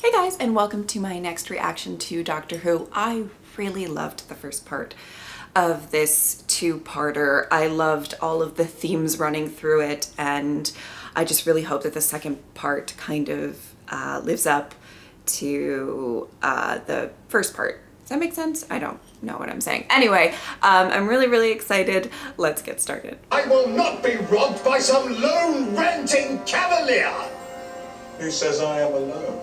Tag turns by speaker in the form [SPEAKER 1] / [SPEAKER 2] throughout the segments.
[SPEAKER 1] Hey guys, and welcome to my next reaction to Doctor Who. I really loved the first part of this two-parter. I loved all of the themes running through it, and I just really hope that the second part kind of lives up to the first part. Does that make sense? I don't know what I'm saying. Anyway, I'm really excited. Let's get started.
[SPEAKER 2] I will not be robbed by some lone ranting cavalier!
[SPEAKER 3] Who says I am alone?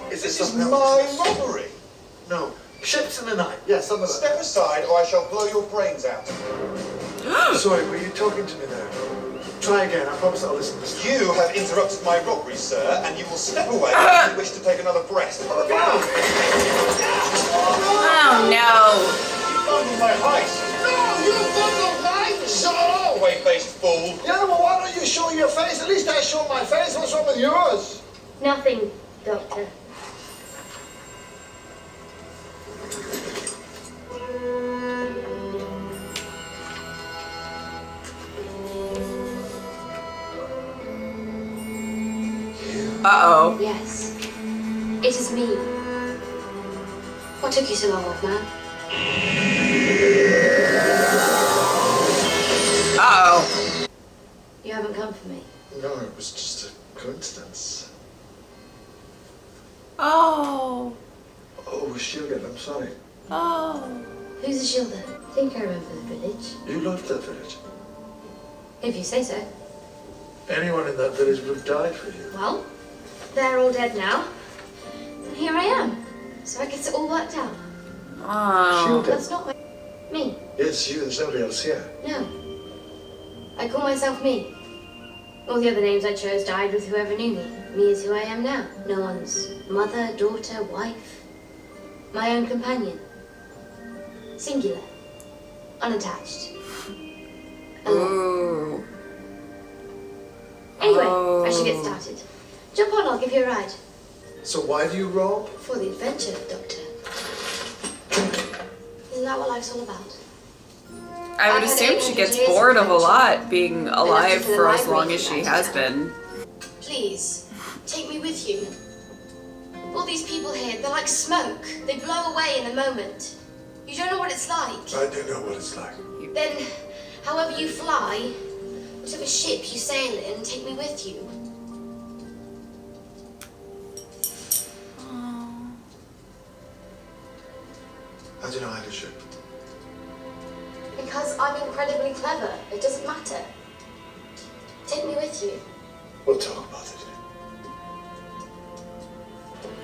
[SPEAKER 2] This is my robbery!
[SPEAKER 4] No. Ships in the night. Yes, some of that.
[SPEAKER 3] Step aside or I shall blow your brains out.
[SPEAKER 4] Sorry, were you talking to me there? Try again. I promise I'll listen this time.
[SPEAKER 3] You have interrupted my robbery, sir, and you will step away if you wish to take another breath.
[SPEAKER 1] Oh no!
[SPEAKER 3] You bundled my heist.
[SPEAKER 2] No, you bundled mine!
[SPEAKER 3] Shut up, away-faced fool!
[SPEAKER 4] Yeah, well, why don't you show your face? At least I show my face. What's wrong with yours?
[SPEAKER 5] Nothing, Doctor.
[SPEAKER 1] Uh-oh.
[SPEAKER 5] Yes, it is me. What took you so long, old man?
[SPEAKER 1] Uh-oh.
[SPEAKER 5] You haven't come for me.
[SPEAKER 4] No, it was just a coincidence.
[SPEAKER 1] Oh.
[SPEAKER 4] Oh, we're shielded. I'm sorry.
[SPEAKER 1] Oh.
[SPEAKER 5] Who's the shielder? I think I remember the village.
[SPEAKER 4] You loved that village.
[SPEAKER 5] If you say so.
[SPEAKER 4] Anyone in that village would have died for you.
[SPEAKER 5] Well, they're all dead now. And here I am. So I guess it all worked out.
[SPEAKER 1] Oh.
[SPEAKER 4] Shielded.
[SPEAKER 5] That's not me.
[SPEAKER 4] Yes, you. There's nobody else here.
[SPEAKER 5] No. I call myself me. All the other names I chose died with whoever knew me. Me is who I am now. No one's mother, daughter, wife. My own companion. Singular. Unattached. Alone.
[SPEAKER 1] Ooh.
[SPEAKER 5] Anyway, I should get started. Jump on, I'll give you a ride.
[SPEAKER 4] So why do you rob?
[SPEAKER 5] For the adventure, Doctor. Isn't that what life's all about?
[SPEAKER 1] I would assume she gets bored of a lot being alive for as long as she has been.
[SPEAKER 5] Please, take me with you. All these people here, they're like smoke. They blow away in a moment. You don't know what it's like.
[SPEAKER 4] I do know what it's like.
[SPEAKER 5] Then, however you fly, whatever ship you sail in, take me with you.
[SPEAKER 4] How do you know how to ship?
[SPEAKER 5] Because I'm incredibly clever. It doesn't matter. Take me with you.
[SPEAKER 4] We'll talk about it.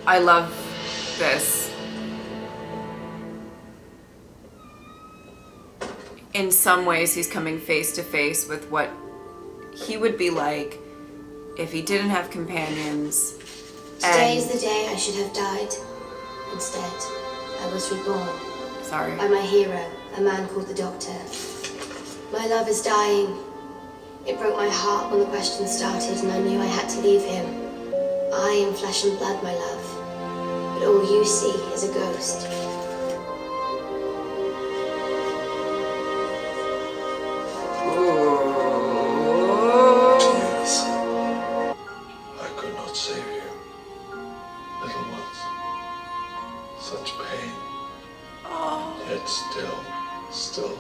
[SPEAKER 1] I love this. In some ways, he's coming face to face with what he would be like if he didn't have companions.
[SPEAKER 5] Today is the day I should have died. Instead, I was reborn.
[SPEAKER 1] Sorry.
[SPEAKER 5] By my hero, a man called the Doctor. My love is dying. It broke my heart when the question started and I knew I had to leave him. I am flesh and blood, my love. But all you see is a ghost.
[SPEAKER 4] Yes. I could not save you. Little ones. Such pain. Yet still,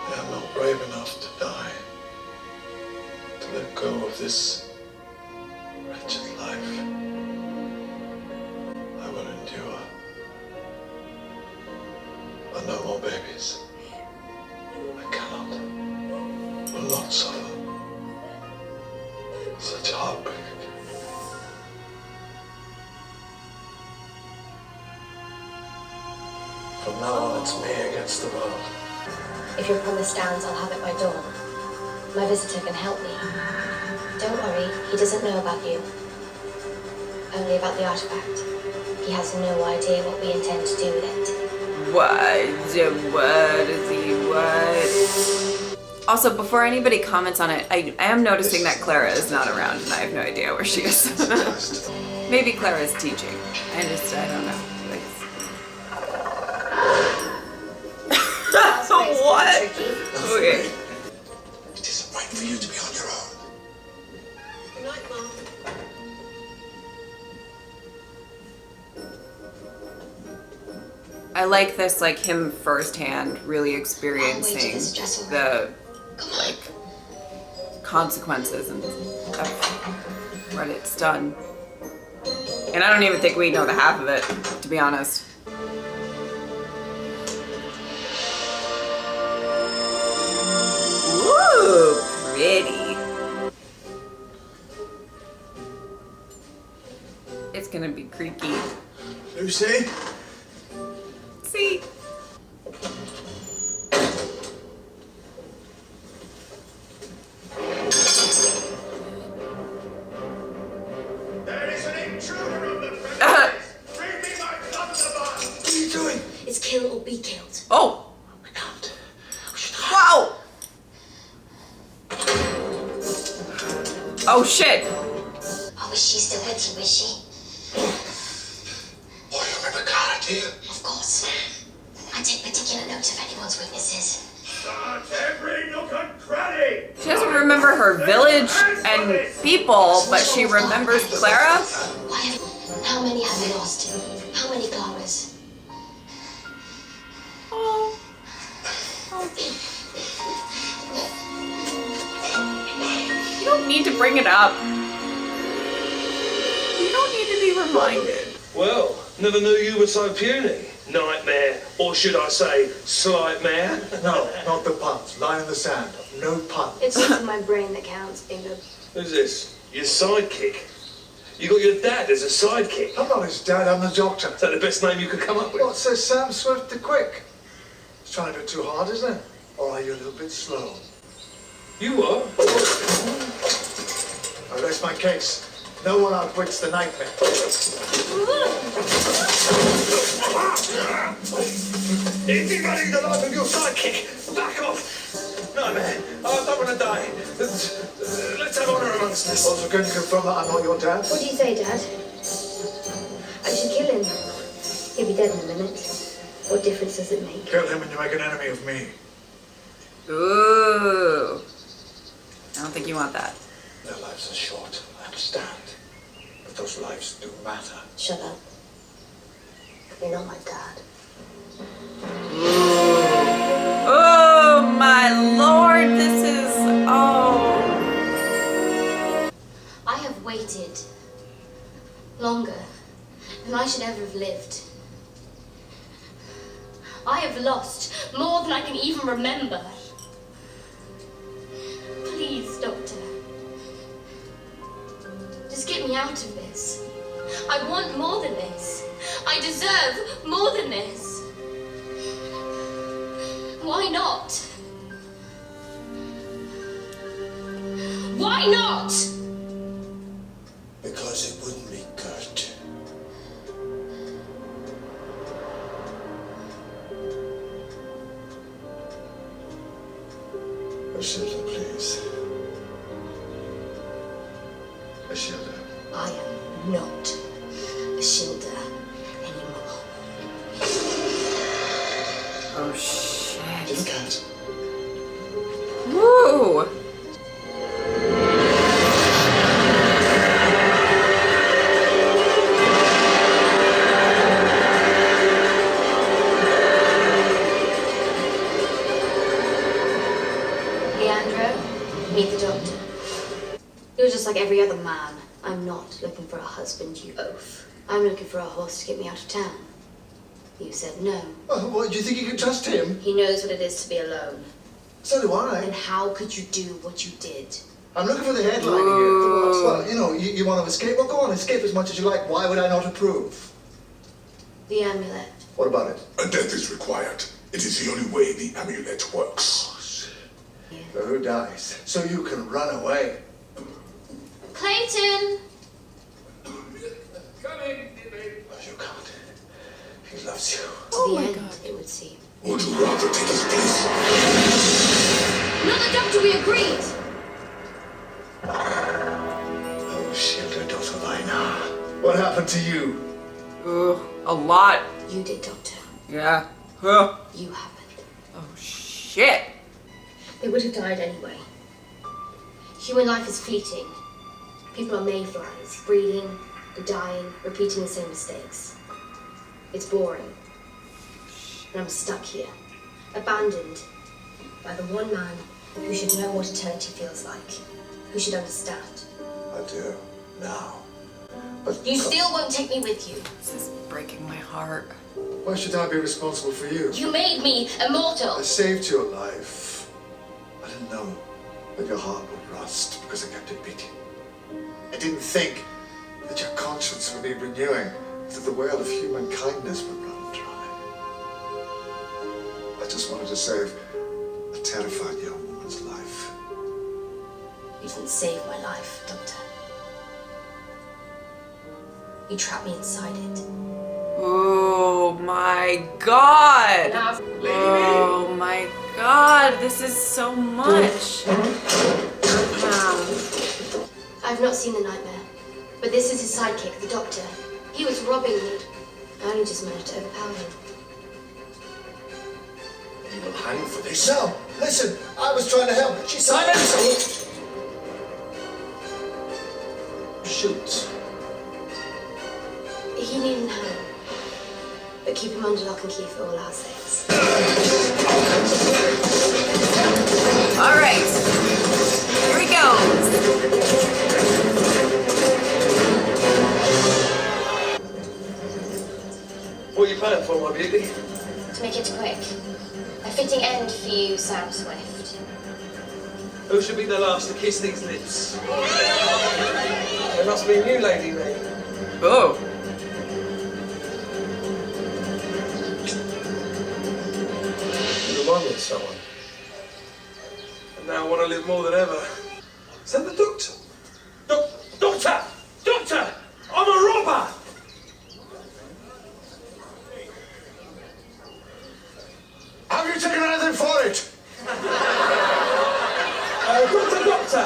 [SPEAKER 4] I am not brave enough to die. To let go of this wretched life. I will endure. But no more babies. I cannot. Will not suffer. Such heartbreak. From now on, it's me against the world.
[SPEAKER 5] If your promise stands, I'll have it by dawn. My visitor can help me. Don't worry, he doesn't know about you. Only about the artifact. He has no idea what we intend to do with it.
[SPEAKER 1] What? Also, before anybody comments on it, I am noticing that Clara is not around and I have no idea where she is. Maybe Clara's teaching. I don't know. Okay.
[SPEAKER 4] It isn't right for you to be on your own.
[SPEAKER 5] Good night, Mom.
[SPEAKER 1] I like this, like him firsthand, really
[SPEAKER 5] I'll wait till
[SPEAKER 1] experiencing
[SPEAKER 5] this dress will
[SPEAKER 1] the
[SPEAKER 5] Come on.
[SPEAKER 1] like consequences and of what it's done. And I don't even think we know the half of it, to be honest. Ooh, pretty. It's gonna be creaky.
[SPEAKER 2] Lucy?
[SPEAKER 1] See?
[SPEAKER 2] There is an intruder on the premises! Bring me my blunderbuss!
[SPEAKER 4] What are you doing?
[SPEAKER 5] It's kill or be killed.
[SPEAKER 1] Oh!
[SPEAKER 4] We can't. We should hide.
[SPEAKER 1] Wow! Oh shit!
[SPEAKER 5] Oh, is she still with you, is she?
[SPEAKER 4] Oh, you remember Clara, do you?
[SPEAKER 5] Of course. I take particular note of anyone's weaknesses.
[SPEAKER 2] Search every nook and cranny!
[SPEAKER 1] She doesn't remember her village and people, but she remembers Clara?
[SPEAKER 5] Why have... How many have you lost? How many Claras?
[SPEAKER 1] Oh. You don't need to bring it up. You don't need to be reminded.
[SPEAKER 6] Well, never knew you were so puny. Nightmare, or should I say, slight mare?
[SPEAKER 2] No, not the puns. Lie in the sand. No puns.
[SPEAKER 5] It's just in my brain that counts, Bingo.
[SPEAKER 6] Who's this? Your sidekick? You got your dad as a sidekick?
[SPEAKER 2] I'm not his dad, I'm the doctor.
[SPEAKER 6] Is that the best name you could come up with?
[SPEAKER 2] What says Sam Swift the Quick? It's trying a bit too hard, isn't it? Or are you a little bit slow?
[SPEAKER 6] You are?
[SPEAKER 2] I rest my case. No one outwits the nightmare.
[SPEAKER 6] Is he running the life of your sidekick? Back off! No, man, I don't want to die. Let's have honour amongst us.
[SPEAKER 2] Also, can you confirm that I'm not your dad?
[SPEAKER 5] What do you say, Dad? I should kill him. He'll be dead in a minute. What difference does it make?
[SPEAKER 2] Kill him and you make an enemy of me.
[SPEAKER 1] Ooh. I don't think you want that.
[SPEAKER 2] Their lives are short, I understand. But those lives do matter.
[SPEAKER 5] Shut up. You're not my dad.
[SPEAKER 1] Oh my lord, this is... Oh.
[SPEAKER 5] I have waited longer than I should ever have lived. I have lost more than I can even remember. Please, Doctor. Just get me out of this. I want more than this. I deserve more than this. Why not? Why not?
[SPEAKER 4] Because it wouldn't be Kurt. Ashilda, please. Ashilda.
[SPEAKER 5] I am not Ashilda anymore.
[SPEAKER 1] Oh shit.
[SPEAKER 4] Look at.
[SPEAKER 1] Woo!
[SPEAKER 5] Leandro, meet the doctor. You're just like every other man. I'm not looking for a husband, you oaf. I'm looking for a horse to get me out of town. You said no.
[SPEAKER 2] Oh, what, do you think you can trust him?
[SPEAKER 5] He knows what it is to be alone.
[SPEAKER 2] So do
[SPEAKER 5] Then
[SPEAKER 2] I.
[SPEAKER 5] how could you do what you did?
[SPEAKER 2] I'm looking for the headline here. Well, you know, you want to escape? Well, go on, escape as much as you like. Why would I not approve?
[SPEAKER 5] The amulet.
[SPEAKER 2] What about it?
[SPEAKER 7] A death is required. It is the only way the amulet works.
[SPEAKER 2] So who dies? So you can run away.
[SPEAKER 5] Clayton!
[SPEAKER 2] Coming.
[SPEAKER 4] No, you can't. He loves you.
[SPEAKER 1] Oh
[SPEAKER 5] To
[SPEAKER 1] my
[SPEAKER 5] the end,
[SPEAKER 1] God.
[SPEAKER 5] it would seem.
[SPEAKER 7] Would you rather take his place?
[SPEAKER 5] Not the doctor we agreed!
[SPEAKER 4] Oh, Ashilda, daughter mine.
[SPEAKER 2] What happened to you?
[SPEAKER 1] Ooh, a lot.
[SPEAKER 5] You did, Doctor.
[SPEAKER 1] Yeah. Huh.
[SPEAKER 5] You happened.
[SPEAKER 1] Oh shit.
[SPEAKER 5] They would have died anyway. Human life is fleeting. People are mayflies, breeding and dying, repeating the same mistakes. It's boring. And I'm stuck here, abandoned by the one man who should know what eternity feels like, who should understand.
[SPEAKER 4] I do, now. But
[SPEAKER 5] You still won't take me with you.
[SPEAKER 1] This is breaking my heart.
[SPEAKER 2] Why should I be responsible for you?
[SPEAKER 5] You made me immortal.
[SPEAKER 2] I saved your life. I didn't know that your heart would rust because I kept it beating. I didn't think that your conscience would need renewing, that the well of human kindness would run dry. I just wanted to save a terrified young woman's life.
[SPEAKER 5] You didn't save my life, Doctor. You trapped me inside it.
[SPEAKER 1] Oh my god!
[SPEAKER 5] Now,
[SPEAKER 1] Oh my god, this is so much.
[SPEAKER 5] I've not seen the nightmare, but this is his sidekick, the Doctor. He was robbing me. I only just managed to overpower him.
[SPEAKER 4] you will hang for this.
[SPEAKER 2] No, listen, I was trying to help. She silence! Shoot.
[SPEAKER 5] He needn't hang, but keep him under lock and key for all our sakes.
[SPEAKER 1] Alright, here he goes.
[SPEAKER 6] What are you planning for, my beauty?
[SPEAKER 5] To make it quick, a fitting end for you, Sam Swift.
[SPEAKER 6] Who should be the last to kiss these lips? There must be a new lady name.
[SPEAKER 1] Oh.
[SPEAKER 6] You remind me of someone. And now I want to live more than ever. Is that the Doctor? Doctor! Doctor! I'm a robber!
[SPEAKER 2] Have you taken anything for it?
[SPEAKER 6] Doctor!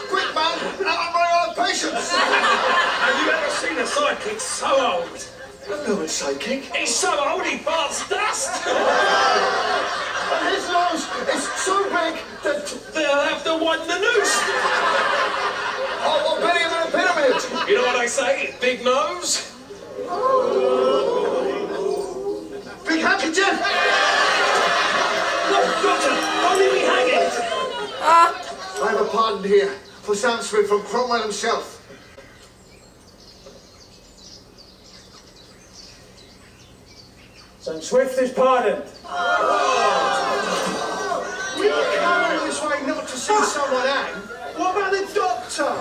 [SPEAKER 2] Quick, man! I'm running out of patience!
[SPEAKER 6] Have you ever seen a sidekick so old?
[SPEAKER 2] I know it's sidekick.
[SPEAKER 6] He's so old he farts dust!
[SPEAKER 2] And his nose is so big that...
[SPEAKER 6] They'll have to widen the noose!
[SPEAKER 2] I'll bury him in a pyramid!
[SPEAKER 6] You know what I say? Big nose?
[SPEAKER 2] Big handkerchief!
[SPEAKER 6] No, Doctor! Don't leave me hanging!
[SPEAKER 2] I have a pardon here for Sam Swift from Cromwell himself.
[SPEAKER 6] Sam Swift is pardoned.
[SPEAKER 2] We don't come all this way not to see someone hang. What about the Doctor?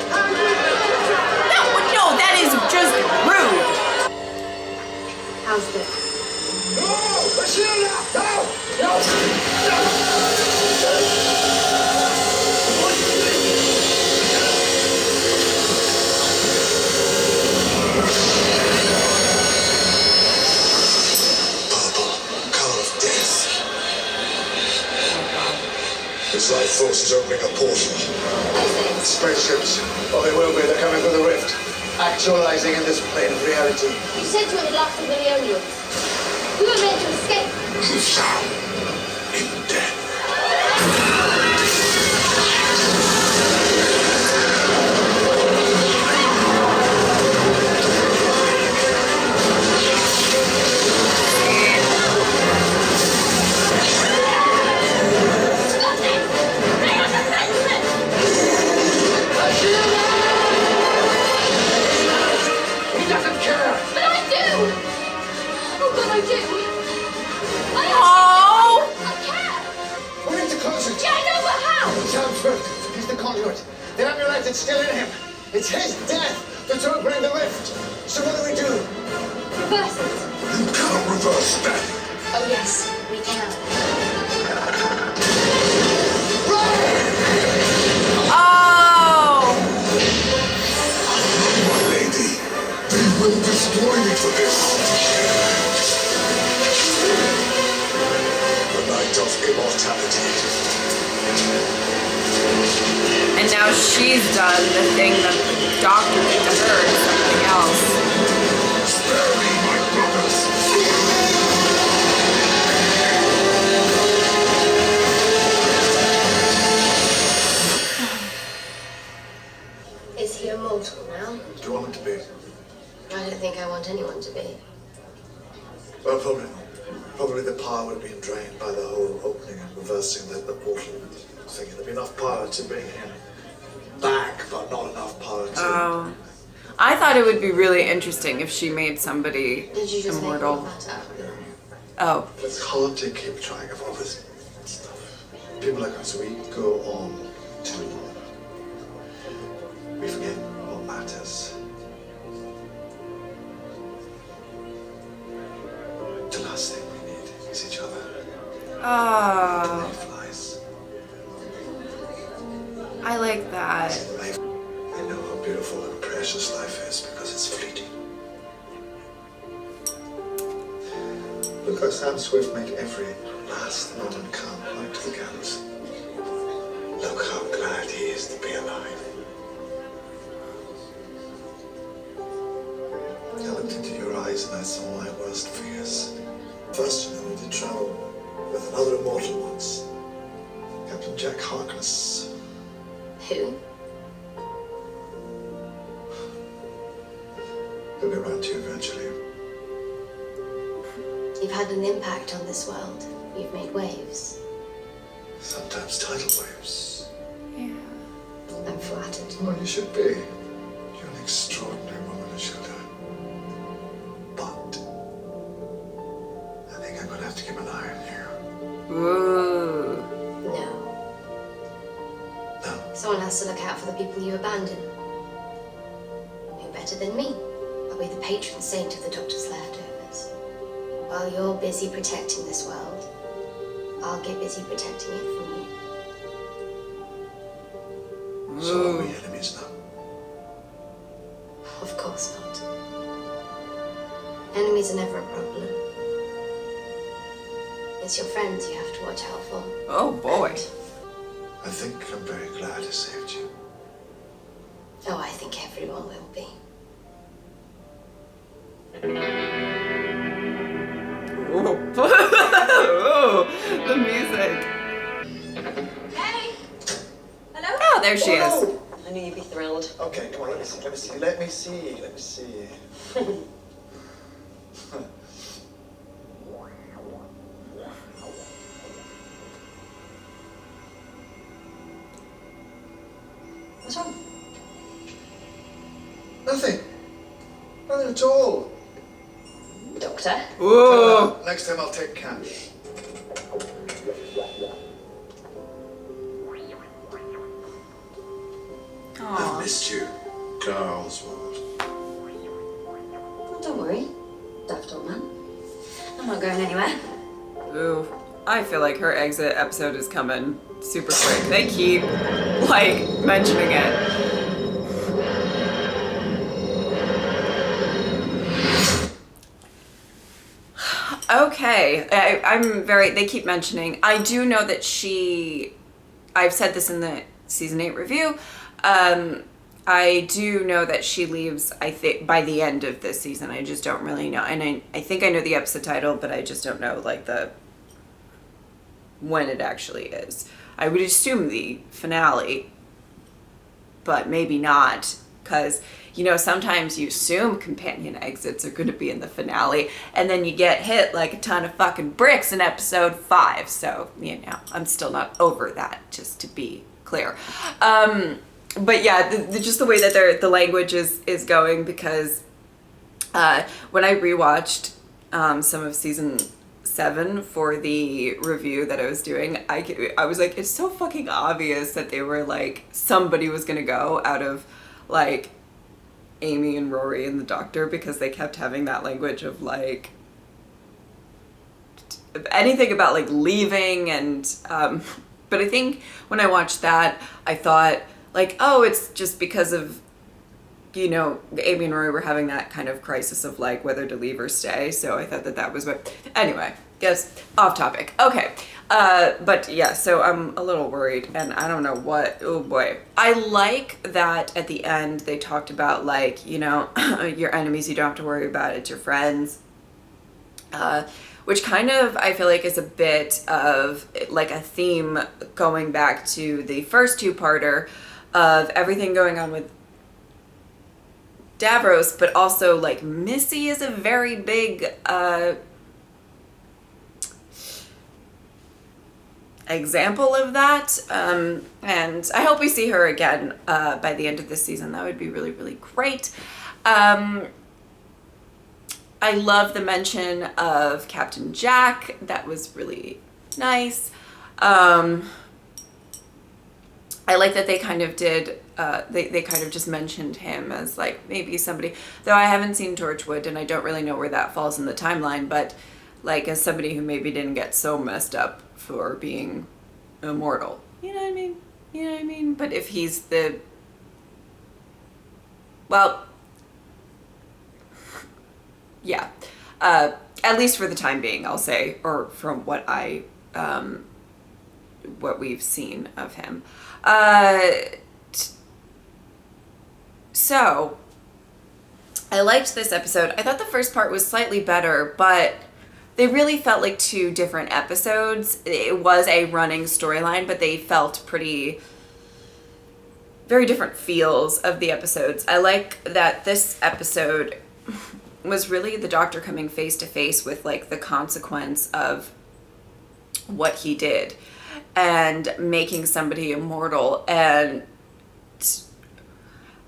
[SPEAKER 2] Hang the Doctor!
[SPEAKER 1] No, that is just rude.
[SPEAKER 5] How's this?
[SPEAKER 2] No! Sheila! No!
[SPEAKER 7] Purple, color of death. His life force is opening a portal.
[SPEAKER 2] Spaceships. Oh, they will be. They're coming for the rift. Actualizing in this plane of reality.
[SPEAKER 5] You said you were the last of the Leonians. We were meant to escape.
[SPEAKER 7] You shall in death.
[SPEAKER 5] Stop it! They are defenseless!
[SPEAKER 2] He doesn't care.
[SPEAKER 5] But I do! Oh God, I do!
[SPEAKER 1] Oh.
[SPEAKER 5] I care!
[SPEAKER 2] We need to close it.
[SPEAKER 5] Yeah, I know, but how?
[SPEAKER 2] Sam Swift. He's the conduit. The amulet is still in him. It's his death that's opening the rift. So what do we do?
[SPEAKER 5] Reverse it.
[SPEAKER 7] You cannot reverse that.
[SPEAKER 5] Oh yes, we can.
[SPEAKER 1] Oh.
[SPEAKER 7] My lady, they will destroy me for this. The night of immortality.
[SPEAKER 1] And now she's done the thing that the Doctor did to her and something else.
[SPEAKER 7] Spare me, my brothers.
[SPEAKER 2] Well, probably not. Probably the power would have been drained by the whole opening and reversing the portal thing. There'd be enough power to bring him back, but not enough power to...
[SPEAKER 1] Oh. I thought it would be really interesting if she made somebody
[SPEAKER 5] Did you just
[SPEAKER 1] immortal.
[SPEAKER 5] make that up?
[SPEAKER 1] Oh.
[SPEAKER 2] It's hard to keep track of all this stuff. People like us, we go on too long. We forget what matters. The last thing we need is each other.
[SPEAKER 1] Oh.
[SPEAKER 2] It flies.
[SPEAKER 1] I like that.
[SPEAKER 2] Life, I know how beautiful and precious life is because it's fleeting. Look how Sam Swift made every last moment count right to the gallows. Look how glad he is to be alive. I looked into your eyes and I saw my worst fears. First, we did travel with another immortal once. Captain Jack Harkness.
[SPEAKER 5] Who?
[SPEAKER 2] He'll be around to you eventually.
[SPEAKER 5] You've had an impact on this world. You've made waves.
[SPEAKER 2] Sometimes tidal waves.
[SPEAKER 1] Yeah.
[SPEAKER 5] I'm flattered.
[SPEAKER 2] Well, you should be. You're an extraordinary woman, Ashilda. But I think I'm gonna have to keep an eye on you.
[SPEAKER 1] Ooh.
[SPEAKER 5] No.
[SPEAKER 2] No.
[SPEAKER 5] Someone has to look out for the people you abandon. Who better than me? I'll be the patron saint of the Doctor's leftovers. While you're busy protecting this world, I'll get busy protecting it from you.
[SPEAKER 2] So are we enemies now?
[SPEAKER 5] Of course not. Enemies are never a problem. It's your friends you have to watch out for.
[SPEAKER 1] Oh boy.
[SPEAKER 2] I think I'm very glad I saved you.
[SPEAKER 5] Oh, I think everyone will be.
[SPEAKER 1] Ooh. Ooh, the music.
[SPEAKER 8] Hey! Hello?
[SPEAKER 1] Oh, there she is.
[SPEAKER 2] Oh,
[SPEAKER 8] I knew you'd be thrilled.
[SPEAKER 2] no. Okay, come on, let me see, let me see, let me see, let me see.
[SPEAKER 8] What's wrong?
[SPEAKER 2] Nothing. Nothing at all.
[SPEAKER 8] Doctor?
[SPEAKER 1] Ooh.
[SPEAKER 2] Next time I'll take cash. I've
[SPEAKER 1] Aw.
[SPEAKER 2] missed you, Clara Oswald.
[SPEAKER 8] Oh, don't worry, daft old man. I'm not going anywhere.
[SPEAKER 1] Ooh. I feel like her exit episode is coming super quick. They keep, like, mentioning it. Okay, they keep mentioning, I do know that I've said this in the season 8 review, I do know that she leaves, I think, by the end of this season. I just don't really know, and I think I know the episode title, but I just don't know, like, when it actually is. I would assume the finale, but maybe not, because, you know, sometimes you assume companion exits are going to be in the finale, and then you get hit like a ton of fucking bricks in episode 5. So, you know, I'm still not over that, just to be clear. But yeah, just the way that the language is going, because when I rewatched some of season 7 for the review that I was doing, I was like, it's so fucking obvious that they were like, somebody was gonna go out of like Amy and Rory and the Doctor, because they kept having that language of like anything about like leaving, and but I think when I watched that, I thought like, oh, it's just because of, you know, Amy and Rory were having that kind of crisis of like whether to leave or stay. So I thought that was what, anyway, yes, off topic. Okay. But yeah, so I'm a little worried, and I don't know what, oh boy. I like that at the end they talked about like, you know, your enemies you don't have to worry about, it's your friends. Which kind of, I feel like, is a bit of like a theme going back to the first two-parter of everything going on with Davros, but also like Missy is a very big example of that. And I hope we see her again by the end of this season. That would be really, really great. I love the mention of Captain Jack. That was really nice. I like that they kind of did, they kind of just mentioned him as like maybe somebody, though I haven't seen Torchwood and I don't really know where that falls in the timeline, but like as somebody who maybe didn't get so messed up for being immortal. You know what I mean? You know what I mean? But if he's the, well, yeah, at least for the time being, I'll say, or from what what we've seen of him. So I liked this episode. I thought the first part was slightly better, but they really felt like two different episodes. It was a running storyline, but they felt pretty, very different feels of the episodes. I like that this episode was really the Doctor coming face to face with like the consequence of what he did and making somebody immortal. And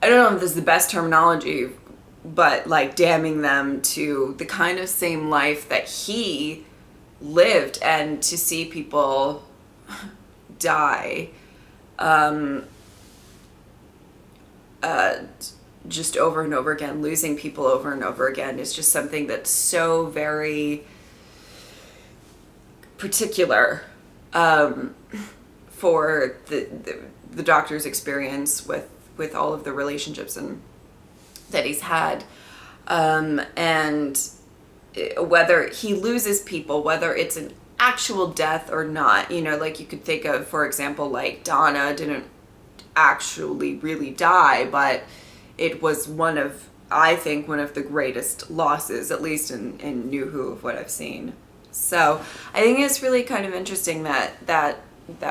[SPEAKER 1] I don't know if this is the best terminology, but like damning them to the kind of same life that he lived, and to see people die just over and over again, losing people over and over again is just something that's so very particular for the Doctor's experience with all of the relationships and that he's had, and whether he loses people, whether it's an actual death or not. You know, like you could think of, for example, like Donna didn't actually really die, but it was I think one of the greatest losses, at least in New Who, of what I've seen. So I think it's really kind of interesting that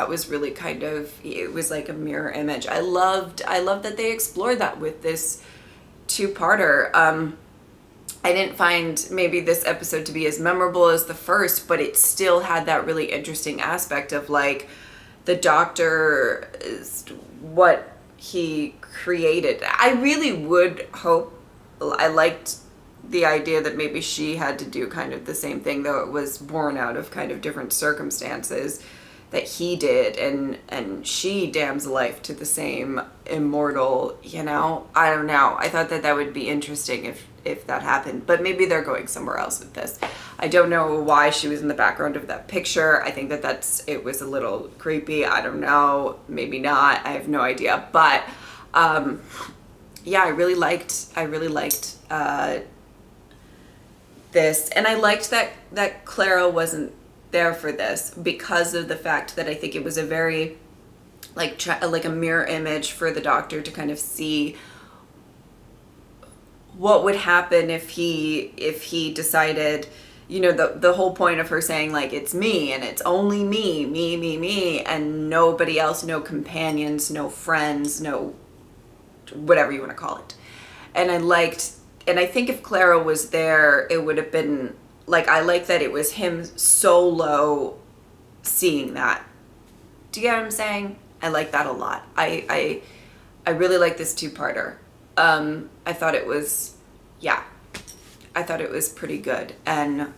[SPEAKER 1] was really kind of, it was like a mirror image. I loved that they explored that with this two-parter. I didn't find maybe this episode to be as memorable as the first, but it still had that really interesting aspect of like the Doctor is what he created. I really would hope, I liked the idea that maybe she had to do kind of the same thing, though it was born out of kind of different circumstances that he did, and she damns life to the same immortal, you know. I don't know. I thought that would be interesting if that happened, but maybe they're going somewhere else with this. I don't know why she was in the background of that picture. I think it was a little creepy. I don't know, maybe not. I have no idea, but yeah, I really liked this, and I liked that Clara wasn't there for this because of the fact that I think it was a very like a mirror image for the Doctor to kind of see what would happen if he decided, you know, the whole point of her saying like it's me and it's only me and nobody else, no companions, no friends, no whatever you want to call it. And I think if Clara was there, it would have been like, I like that it was him solo seeing that. Do you get what I'm saying? I like that a lot. I really like this two-parter. I thought it was, yeah, I thought it was pretty good. And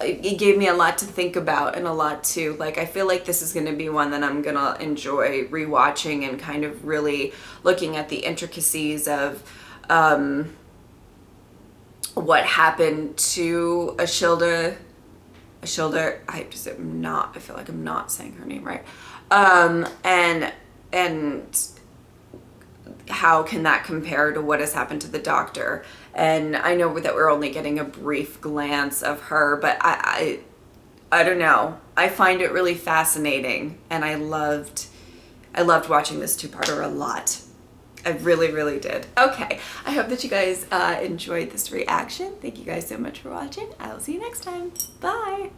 [SPEAKER 1] it gave me a lot to think about and a lot to, like, I feel like this is going to be one that I'm going to enjoy rewatching and kind of really looking at the intricacies of what happened to Ashilda. I feel like I'm not saying her name right. And how can that compare to what has happened to the Doctor? And I know that we're only getting a brief glance of her, but I don't know. I find it really fascinating, and I loved watching this two-parter a lot. I really, really did. Okay, I hope that you guys enjoyed this reaction. Thank you guys so much for watching. I will see you next time. Bye.